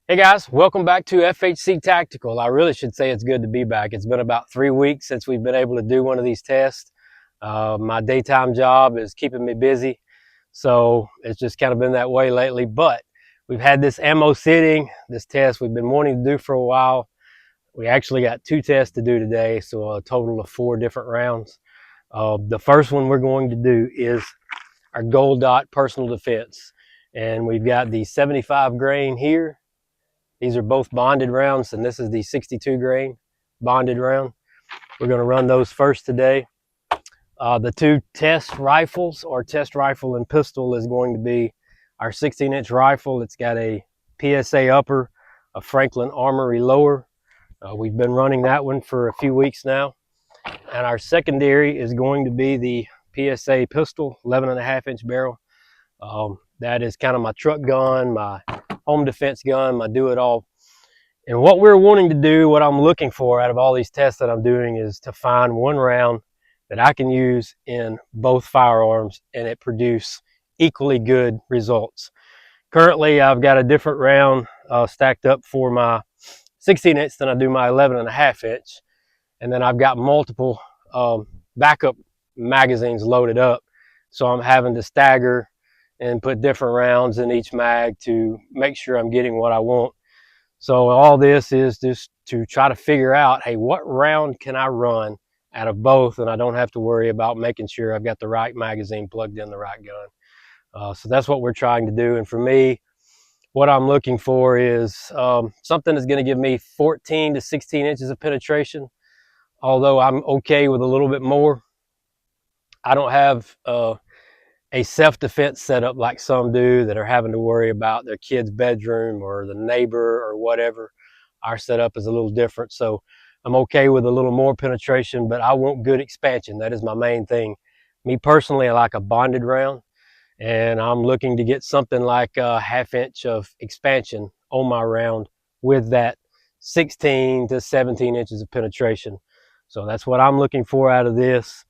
Hey guys, welcome back to FHC Tactical. I really should say it's good to be back. It's been about 3 weeks since we've been able to do one of these tests. My daytime job is keeping me busy, so it's just kind of been that way lately. But we've had this ammo sitting, this test we've been wanting to do for a while. We actually got 2 tests to do today, so a total of 4 different rounds. The first one we're going to do is our Gol Dot personal defense. And we've got the 75 grain here. These are both bonded rounds, and this is the 62 grain bonded round. We're going to run those first today. The 2 test rifles, or test rifle and pistol, is going to be our 16-inch rifle. It's got a PSA upper, a Franklin Armory Lower. We've been running that one for a few weeks now. And our secondary is going to be the PSA pistol, 11.5-inch barrel. That is kind of my truck gun, my home defense gun, my do-it-all. And what we're wanting to do, what I'm looking for out of all these tests that I'm doing, is to find one round that I can use in both firearms and it produce equally good results. Currently, I've got a different round stacked up for my 16-inch than I do my 11.5-inch. And then I've got multiple backup magazines loaded up. So I'm having to stagger and put different rounds in each mag to make sure I'm getting what I want. So all this is just to try to figure out, hey, what round can I run out of both, and I don't have to worry about making sure I've got the right magazine plugged in the right gun. So that's what we're trying to do. And for me, what I'm looking for is something that's going to give me 14 to 16 inches of penetration, although I'm okay with a little bit more. I don't have a self-defense setup like some do that are having to worry about their kid's bedroom or the neighbor or whatever. Our setup is a little different, so I'm okay with a little more penetration, but I want good expansion. That is my main thing. Me personally, I like a bonded round, and I'm looking to get something like a 1/2 inch of expansion on my round with that 16 to 17 inches of penetration. So that's what I'm looking for out of this.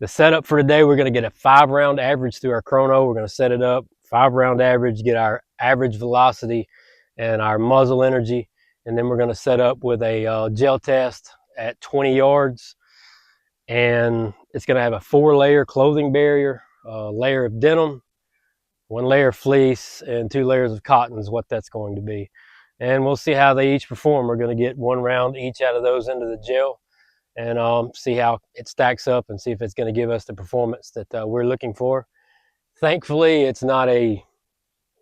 The setup for today, we're going to get a 5-round average through our chrono. We're going to set it up 5-round average, get our average velocity and our muzzle energy, and then we're going to set up with a gel test at 20 yards, and it's going to have a 4-layer clothing barrier, a layer of denim, 1 layer of fleece, and 2 layers of cotton is what that's going to be. And we'll see how they each perform. We're going to get 1 round each out of those into the gel and see how it stacks up and see if it's going to give us the performance that we're looking for. Thankfully, it's not a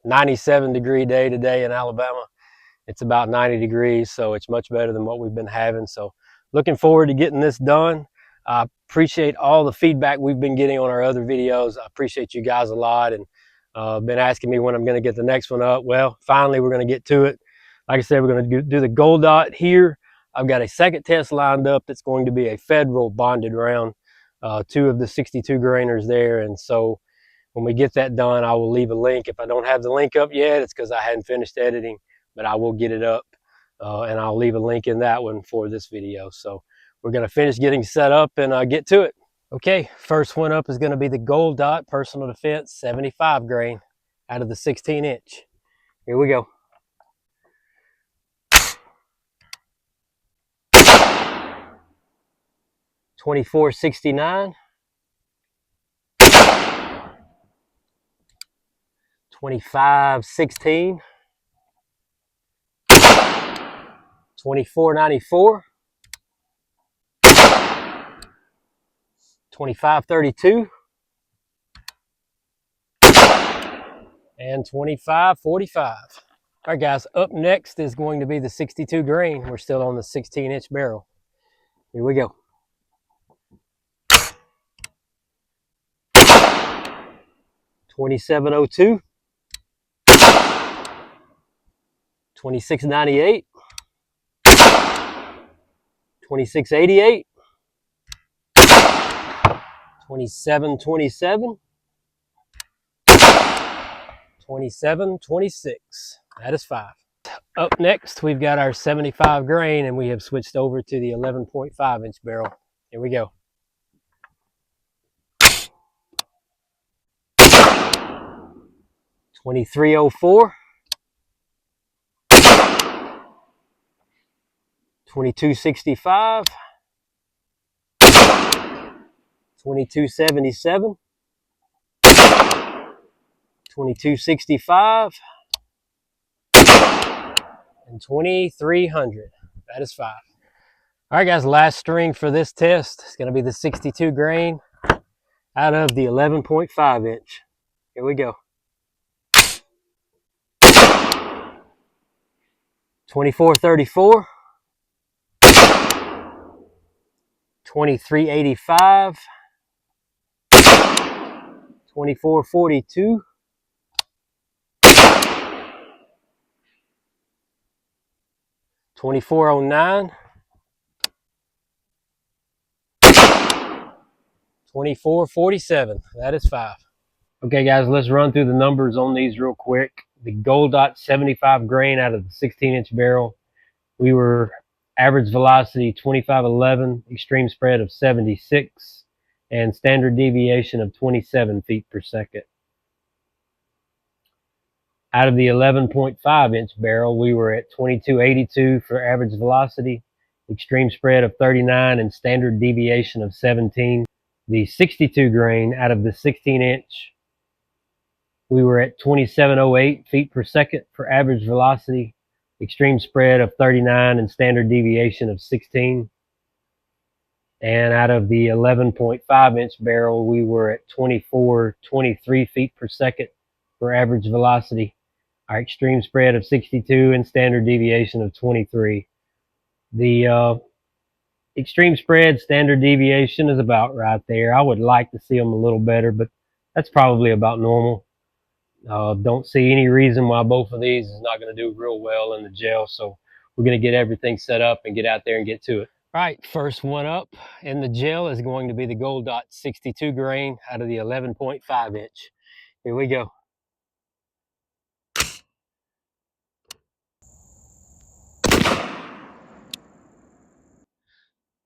97-degree day today in Alabama. It's about 90 degrees, so it's much better than what we've been having. So looking forward to getting this done. I appreciate all the feedback we've been getting on our other videos. I appreciate you guys a lot, and been asking me when I'm going to get the next one up. Well, finally, we're going to get to it. Like I said, we're going to do the Gol Dot here. I've got a second test lined up that's going to be a federal bonded round, 2 of the 62 grainers there. And so when we get that done, I will leave a link. If I don't have the link up yet, it's because I hadn't finished editing, but I will get it up, and I'll leave a link in that one for this video. So we're going to finish getting set up and get to it. Okay, first one up is going to be the Gol Dot personal defense 75 grain out of the 16-inch. Here we go. $24.69, $25.16, $24.94, $25.32, and $25.45. All right, guys, up next is going to be the 62 grain. We're still on the 16-inch barrel. Here we go. $27.02, $26.98, $26.88, $27.27, $27.26. That is 5. Up next, we've got our 75 grain, and we have switched over to the 11.5-inch barrel. Here we go. $23.04, 2265, 2277, 2265, and 2300. That is 5. All right, guys, last string for this test is going to be the 62 grain out of the 11.5 inch. Here we go. 2434, 2385, 2442, 2409, 2447. That is 5. Okay, guys, let's run through the numbers on these real quick. The Gol Dot 75 grain out of the 16-inch barrel. We were average velocity 2511, extreme spread of 76, and standard deviation of 27 feet per second. Out of the 11.5 inch barrel, we were at 2282 for average velocity, extreme spread of 39, and standard deviation of 17. The 62 grain out of the 16 inch, we were at 2708 feet per second for average velocity, extreme spread of 39, and standard deviation of 16. And out of the 11.5 inch barrel, we were at 2423 feet per second for average velocity, our extreme spread of 62, and standard deviation of 23. The extreme spread, standard deviation is about right there. I would like to see them a little better, but that's probably about normal. Don't see any reason why both of these is not going to do real well in the gel, so we're going to get everything set up and get out there and get to it. All right, first one up in the gel is going to be the Gol Dot 62 grain out of the 11.5 inch. Here we go.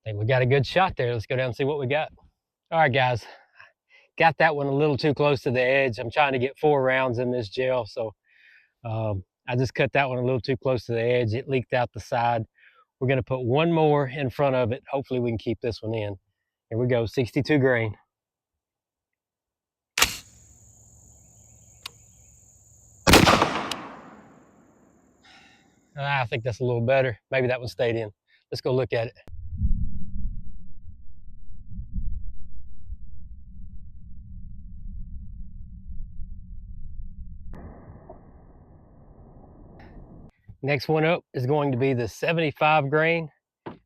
I think we got a good shot there. Let's go down and see what we got. All right, guys, got that one a little too close to the edge. I'm trying to get 4 rounds in this gel, so I just cut that one a little too close to the edge. It leaked out the side. We're going to put one more in front of it. Hopefully we can keep this one in. Here we go, 62 grain. I think that's a little better. Maybe that one stayed in. Let's go look at it. Next one up is going to be the 75 grain.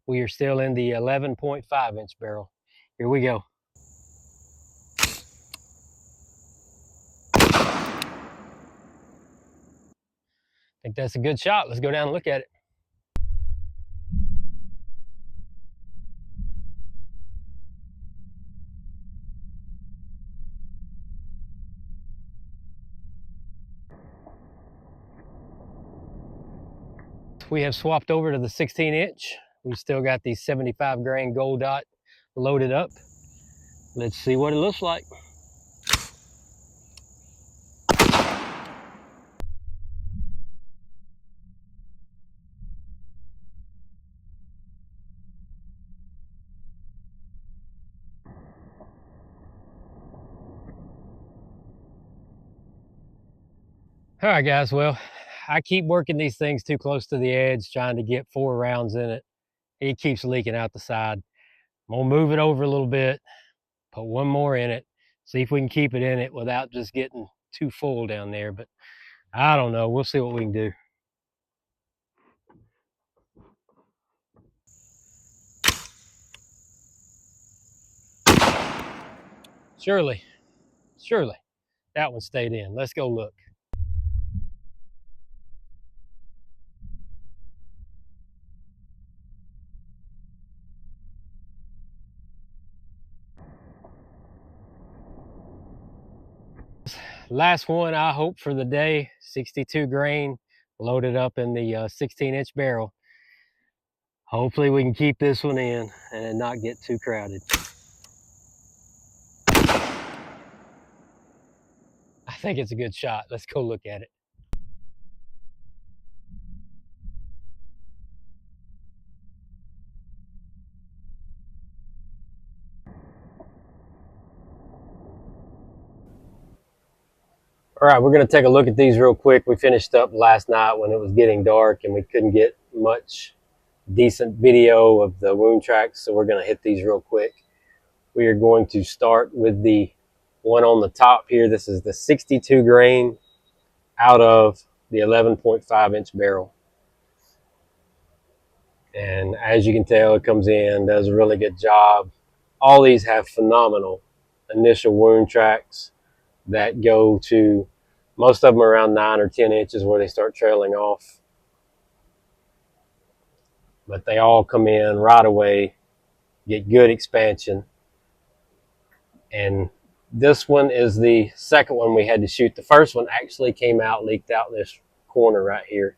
We are still in the 11.5 inch barrel. Here we go. I think that's a good shot. Let's go down and look at it. We have swapped over to the 16 inch. We've still got the 75 grain Gol Dot loaded up. Let's see what it looks like. All right, guys, well, I keep working these things too close to the edge, trying to get 4 rounds in it. It keeps leaking out the side. I'm gonna move it over a little bit, put one more in it, see if we can keep it in it without just getting too full down there. But I don't know. We'll see what we can do. Surely, that one stayed in. Let's go look. Last one, I hope, for the day. 62 grain, loaded up in the 16 inch barrel. Hopefully we can keep this one in and not get too crowded. I think it's a good shot. Let's go look at it. All right, we're going to take a look at these real quick. We finished up last night when it was getting dark and we couldn't get much decent video of the wound tracks, so we're going to hit these real quick. We are going to start with the one on the top here. This is the 62 grain out of the 11.5 inch barrel. And as you can tell, it comes in, does a really good job. All these have phenomenal initial wound tracks that go to, most of them around 9 or 10 inches where they start trailing off. But they all come in right away, get good expansion. And this one is the second one we had to shoot. The first one actually came out, leaked out this corner right here.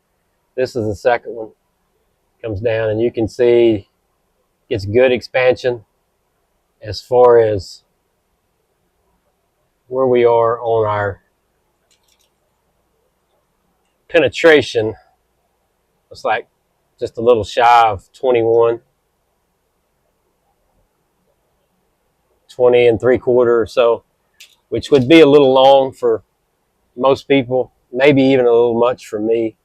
This is the second one. Comes down and you can see it's good expansion as far as where we are on our penetration. It's like just a little shy of 21, 20 3/4 or so, which would be a little long for most people, maybe even a little much for me.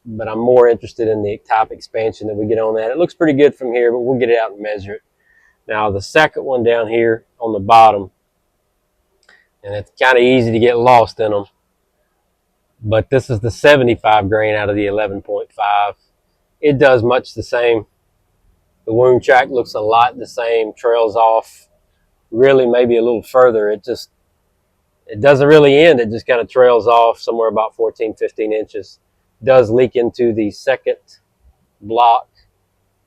But I'm more interested in the top expansion that we get on that. It looks pretty good from here, but we'll get it out and measure it. Now the second one down here on the bottom, and it's kind of easy to get lost in them, but this is the 75 grain out of the 11.5. It does much the same. The wound track looks a lot the same, trails off really maybe a little further. It doesn't really end. It just kind of trails off somewhere about 14, 15 inches. Does leak into the second block,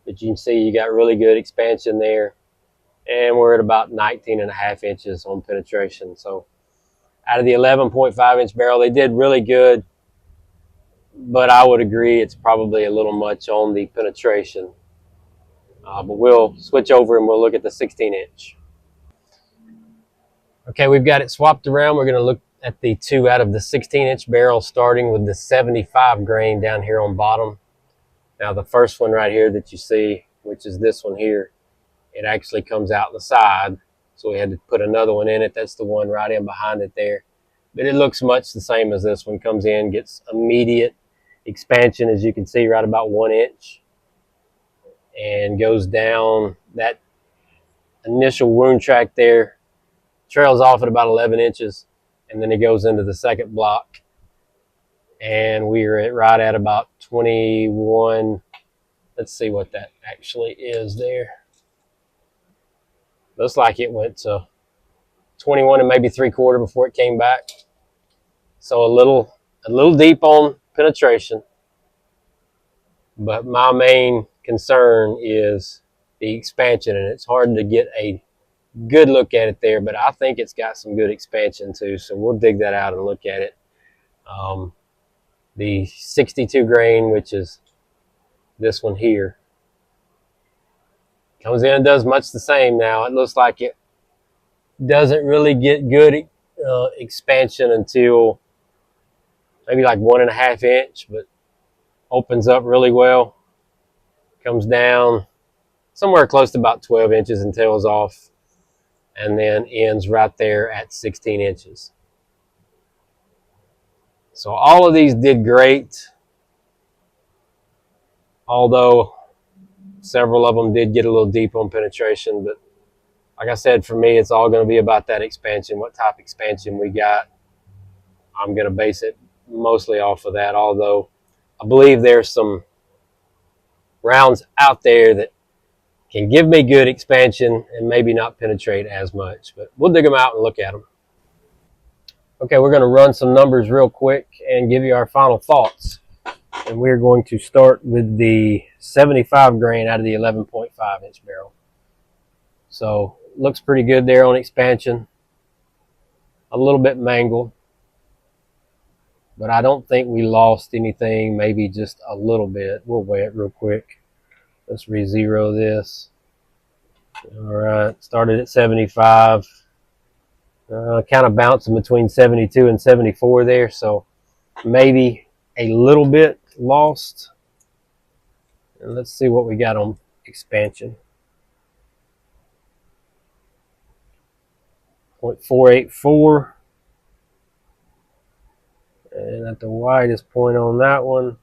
but you can see you got really good expansion there. And we're at about 19.5 inches on penetration. So out of the 11.5 inch barrel, they did really good, but I would agree it's probably a little much on the penetration. But we'll switch over and we'll look at the 16 inch. Okay, we've got it swapped around. We're going to look at the two out of the 16 inch barrel, starting with the 75 grain down here on bottom. Now the first one right here that you see, which is this one here, it actually comes out the side. So we had to put another one in it. That's the one right in behind it there. But it looks much the same as this one. Comes in, gets immediate expansion, as you can see, right about 1 inch. And goes down. That initial wound track there trails off at about 11 inches. And then it goes into the second block. And we're at right at about 21. Let's see what that actually is there. Looks like it went to 21 maybe 3/4 before it came back. So a little deep on penetration. But my main concern is the expansion, and it's hard to get a good look at it there, but I think it's got some good expansion too. So we'll dig that out and look at it. The 62 grain, which is this one here, comes in and does much the same. Now it looks like it doesn't really get good expansion until maybe like 1.5 inch, but opens up really well. Comes down somewhere close to about 12 inches and tails off, and then ends right there at 16 inches. So all of these did great, although several of them did get a little deep on penetration. But like I said, for me, it's all going to be about that expansion, what type of expansion we got. I'm going to base it mostly off of that, although I believe there's some rounds out there that can give me good expansion and maybe not penetrate as much. But we'll dig them out and look at them. Okay, we're going to run some numbers real quick and give you our final thoughts. And we're going to start with the 75 grain out of the 11.5 inch barrel. So looks pretty good there on expansion. A little bit mangled, but I don't think we lost anything, maybe just a little bit. We'll weigh it real quick. Let's re-zero this. All right, started at 75. Kind of bouncing between 72 and 74 there, so maybe a little bit lost. And let's see what we got on expansion. 0.484. at the widest point on that one,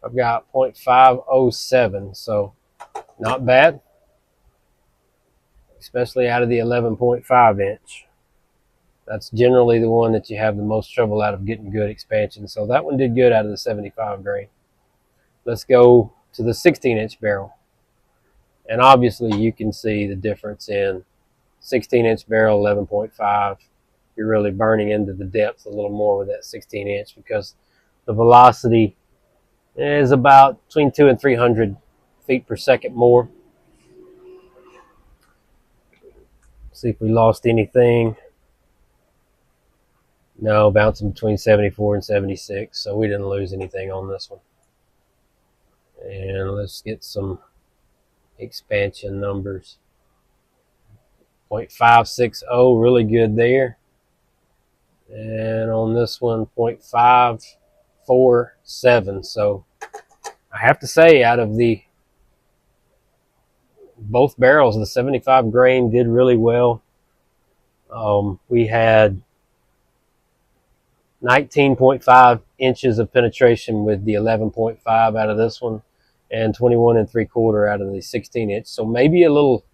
I've got 0.507, so not bad, especially out of the 11.5 inch. That's generally the one that you have the most trouble out of getting good expansion. So that one did good out of the 75 grain. Let's go to the 16-inch barrel. And obviously you can see the difference in 16-inch barrel, 11.5. You're really burning into the depth a little more with that 16-inch because the velocity is about between 200 and 300 feet per second more. See if we lost anything. No, bouncing between 74 and 76, so we didn't lose anything on this one. And let's get some expansion numbers. 0.560, really good there. And on this one, 0.547. So I have to say, out of the both barrels, the 75 grain did really well. We had 19.5 inches of penetration with the 11.5 out of this one, and 21 3/4 out of the 16-inch. So maybe a little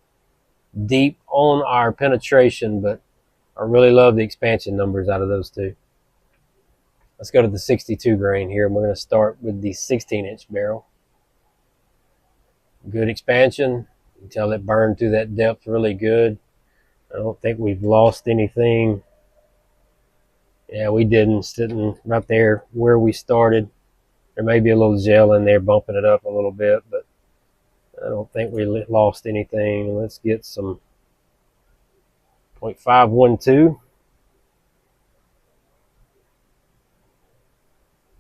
deep on our penetration, but I really love the expansion numbers out of those two. Let's go to the 62 grain here, and we're going to start with the 16-inch barrel. Good expansion. You can tell it burned through that depth really good. I don't think we've lost anything. Yeah, we didn't. Sitting right there where we started. There may be a little gel in there bumping it up a little bit, but I don't think we lost anything. Let's get some 0.512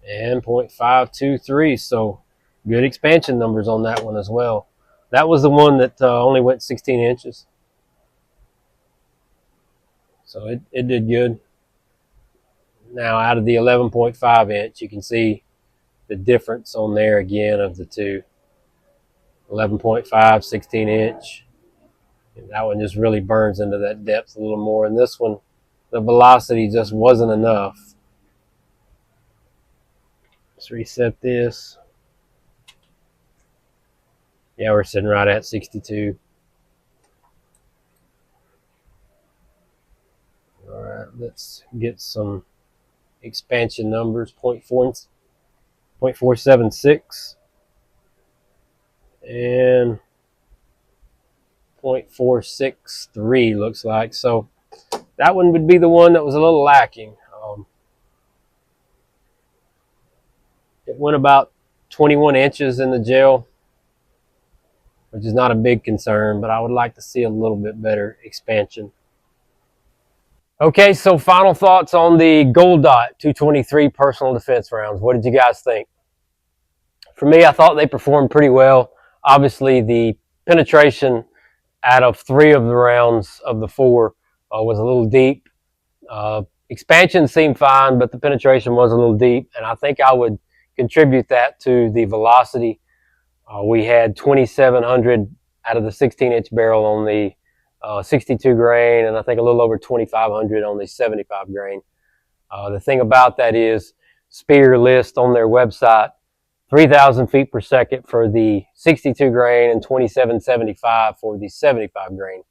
and 0.523. So good expansion numbers on that one as well. That was the one that only went 16 inches. So it did good. Now out of the 11.5 inch, you can see the difference on there again of the two. 11.5, 16 inch. And that one just really burns into that depth a little more. And this one, the velocity just wasn't enough. Let's reset this. Yeah, we're sitting right at 62. All right, let's get some expansion numbers. 0.476 and 0.463 looks like. So that one would be the one that was a little lacking. It went about 21 inches in the gel, which is not a big concern, but I would like to see a little bit better expansion. Okay, so final thoughts on the Gol Dot 223 personal defense rounds. What did you guys think? For me, I thought they performed pretty well. Obviously, the penetration out of 3 of the rounds of the 4 was a little deep. Expansion seemed fine, but the penetration was a little deep, and I think I would contribute that to the velocity. We had 2,700 out of the 16-inch barrel on the 62 grain, and I think a little over 2,500 on the 75 grain. The thing about that is Spear lists on their website 3,000 feet per second for the 62 grain and 2,775 for the 75 grain.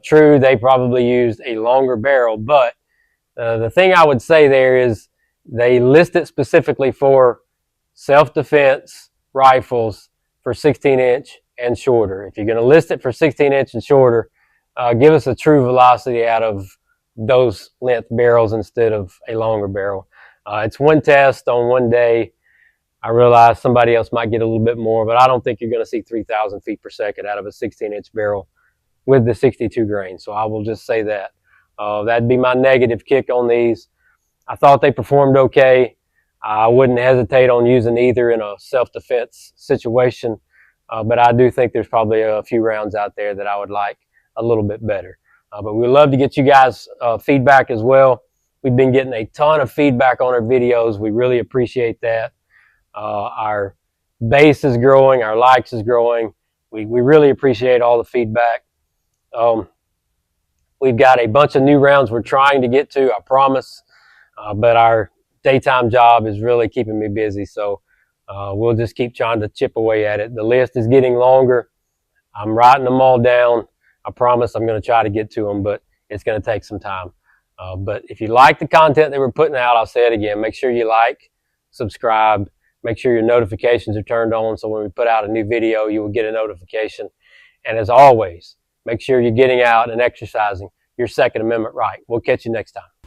True, they probably used a longer barrel, but the thing I would say there is they list it specifically for self-defense rifles for 16-inch and shorter. If you're going to list it for 16-inch and shorter, give us a true velocity out of those length barrels instead of a longer barrel. It's one test on one day. I realize somebody else might get a little bit more, but I don't think you're going to see 3,000 feet per second out of a 16-inch barrel with the 62 grain. So I will just say that. That'd be my negative kick on these. I thought they performed okay. I wouldn't hesitate on using either in a self-defense situation, but I do think there's probably a few rounds out there that I would like a little bit better. But we'd love to get you guys feedback as well. We've been getting a ton of feedback on our videos. We really appreciate that. Our base is growing, our likes is growing. We really appreciate all the feedback. We've got a bunch of new rounds we're trying to get to, I promise. But our daytime job is really keeping me busy. So we'll just keep trying to chip away at it. The list is getting longer. I'm writing them all down. I promise I'm going to try to get to them, but it's going to take some time. But if you like the content that we're putting out, I'll say it again, make sure you like, subscribe, make sure your notifications are turned on so when we put out a new video, you will get a notification. And as always, make sure you're getting out and exercising your Second Amendment right. We'll catch you next time.